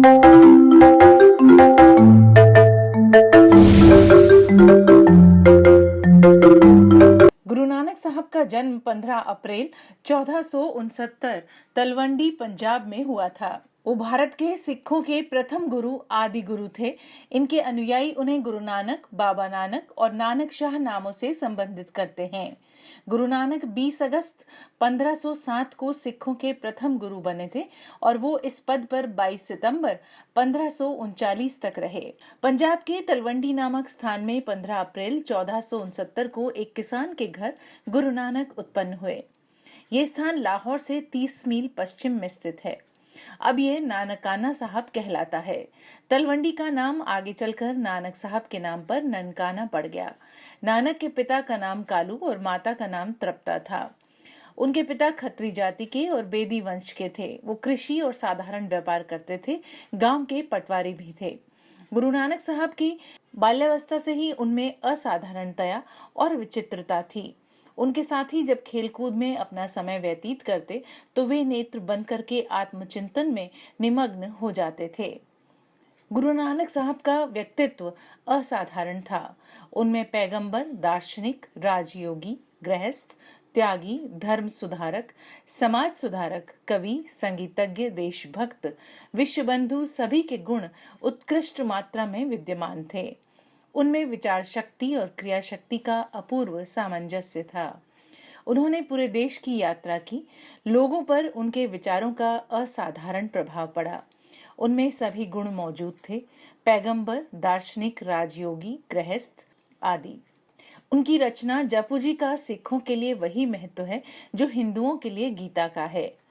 गुरु नानक साहब का जन्म 15 अप्रैल 1469 तलवंडी पंजाब में हुआ था। वो भारत के सिखों के प्रथम गुरु आदि गुरु थे। इनके अनुयायी उन्हें गुरु नानक, बाबा नानक और नानक शाह नामों से संबोधित करते हैं। गुरु नानक 20 अगस्त 1507 को सिखों के प्रथम गुरु बने थे और वो इस पद पर 22 सितंबर 1539 तक रहे। पंजाब के तलवंडी नामक स्थान में 15 अप्रैल 1469 को एक किसान के घर गुरु नानक उत्पन्न हुए। ये स्थान लाहौर से 30 मील पश्चिम में स्थित है। अब ये नानकाना साहब कहलाता है। तलवंडी का नाम आगे चलकर नानक साहब के नाम पर ननकाना पड़ गया। नानक के पिता का नाम कालू और माता का नाम तृप्ता था। उनके पिता खत्री जाति के और बेदी वंश के थे। वो कृषि और साधारण व्यापार करते थे। गांव के पटवारी भी थे। गुरु नानक साहब की बाल्यावस्था से ही उनमें असाधारणता और विचित्रता थी। उनके साथी जब खेलकूद में अपना समय व्यतीत करते तो वे नेत्र बंद करके आत्मचिंतन में निमग्न हो जाते थे। गुरु नानक साहब का व्यक्तित्व असाधारण था। उनमें पैगंबर, दार्शनिक, राजयोगी, गृहस्थ, त्यागी, धर्म सुधारक, समाज सुधारक, कवि, संगीतज्ञ, देशभक्त, विश्वबंधु सभी के गुण उत्कृष्ट मात्रा में विद्यमान थे। उनमें विचार शक्ति और क्रिया शक्ति का अपूर्व सामंजस्य था। उन्होंने पूरे देश की यात्रा की। लोगों पर उनके विचारों का असाधारण प्रभाव पड़ा। उनमें सभी गुण मौजूद थे, पैगंबर, दार्शनिक, राजयोगी, गृहस्थ आदि। उनकी रचना जपू जी का सिखों के लिए वही महत्व है जो हिंदुओं के लिए गीता का है।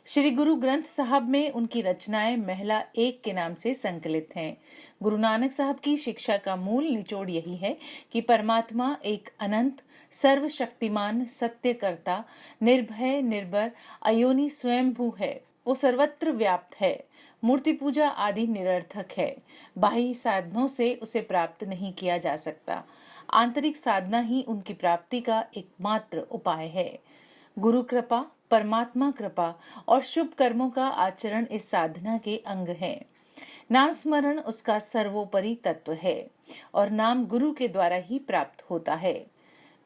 श्री गुरु ग्रंथ साहब में उनकी रचनाएं महला एक के नाम से संकलित हैं। गुरु नानक साहब की शिक्षा का मूल निचोड़ यही है कि परमात्मा एक अनंत, सर्वशक्तिमान, सत्यकर्ता, निर्भय, निर्भर, अयोनि स्वयंभू है। वो सर्वत्र व्याप्त है। मूर्ति पूजा आदि निरर्थक है। बाह्य साधनों से उसे प्राप्त नहीं किया जा सकता। आंतरिक साधना ही उनकी प्राप्ति का एकमात्र उपाय है। गुरु कृपा, परमात्मा कृपा और शुभ कर्मों का आचरण इस साधना के अंग है। नाम स्मरण उसका सर्वोपरि तत्व है और नाम गुरु के द्वारा ही प्राप्त होता है।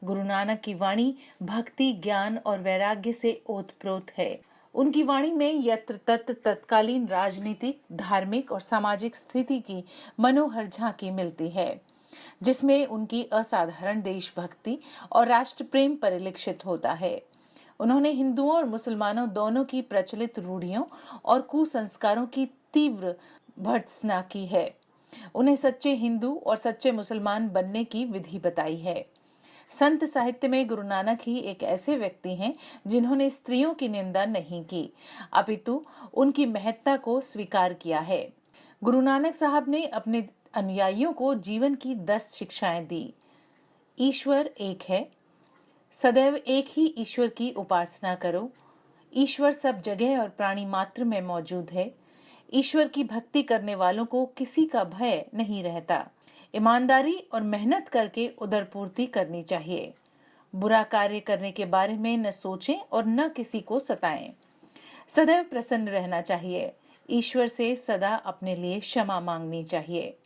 गुरु नानक की वाणी भक्ति, ज्ञान और वैराग्य से ओतप्रोत है। उनकी वाणी में यत्र तत्र तत्कालीन राजनीतिक, धार्मिक और सामाजिक स्थिति की मनोहर झांकी मिलती है, जिसमें उनकी असाधारण देशभक्ति और राष्ट्र प्रेम परिलक्षित होता है। उन्होंने हिंदुओं और मुसलमानों दोनों की प्रचलित रूढ़ियों और कुसंस्कारों की तीव्र भर्त्सना की है। उन्हें सच्चे हिंदू और सच्चे मुसलमान बनने की विधि बताई है। संत साहित्य में गुरु नानक ही एक ऐसे व्यक्ति हैं जिन्होंने स्त्रियों की निंदा नहीं की, अपितु उनकी महत्ता को स्वीकार किया है। गुरु नानक साहब ने अपने अनुयायियों को जीवन की 10 शिक्षाएं दी। ईश्वर एक है। सदैव एक ही ईश्वर की उपासना करो। ईश्वर सब जगह और प्राणी मात्र में मौजूद है। ईश्वर की भक्ति करने वालों को किसी का भय नहीं रहता। ईमानदारी और मेहनत करके उदरपूर्ति करनी चाहिए। बुरा कार्य करने के बारे में न सोचें और न किसी को सताएं। सदैव प्रसन्न रहना चाहिए। ईश्वर से सदा अपने लिए क्षमा मांगनी चाहिए।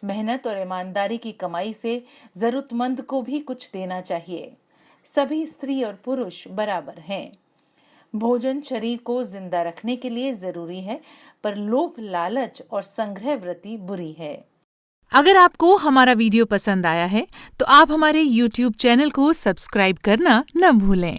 मेहनत और ईमानदारी की कमाई से जरूरतमंद को भी कुछ देना चाहिए। सभी स्त्री और पुरुष बराबर हैं। भोजन शरीर को जिंदा रखने के लिए जरूरी है, पर लोभ, लालच और संग्रह वृत्ति बुरी है। अगर आपको हमारा वीडियो पसंद आया है तो आप हमारे YouTube चैनल को सब्सक्राइब करना न भूलें।